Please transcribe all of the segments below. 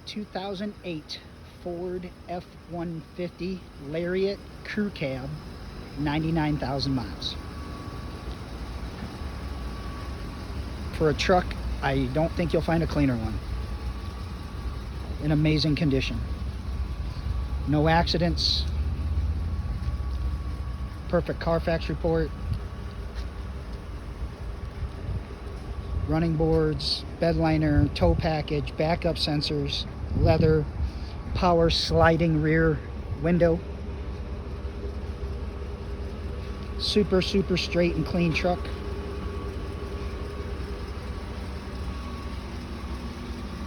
2008 Ford F-150 Lariat Crew Cab, 99,000 miles. For a truck, I don't think you'll find a cleaner one. In amazing condition. No accidents. Perfect Carfax report. Running boards, bed liner, tow package, backup sensors, leather, power sliding rear window. Super straight and clean truck.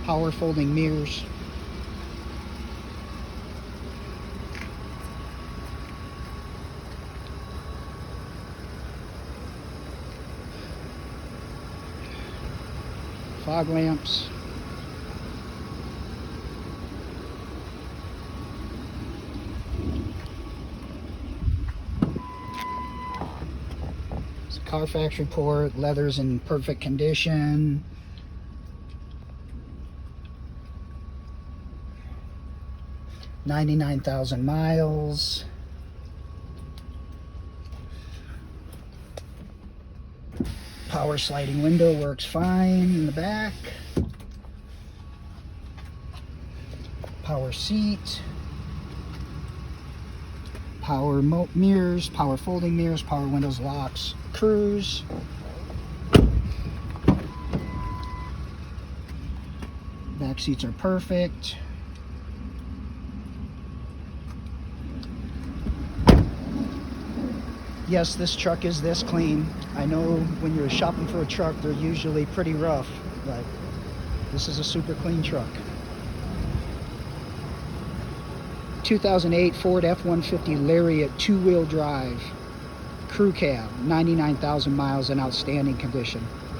Power folding mirrors. Fog lamps. It's a Carfax report. Leather's in perfect condition. $99,000 miles. Power sliding window works fine in the back. Power seat. Power mirrors, power folding mirrors, power windows, locks, cruise. Back seats are perfect. Yes, this truck is this clean. I know when you're shopping for a truck, they're usually pretty rough, but this is a super clean truck. 2008 Ford F-150 Lariat two-wheel drive, crew cab, 99,000 miles in outstanding condition.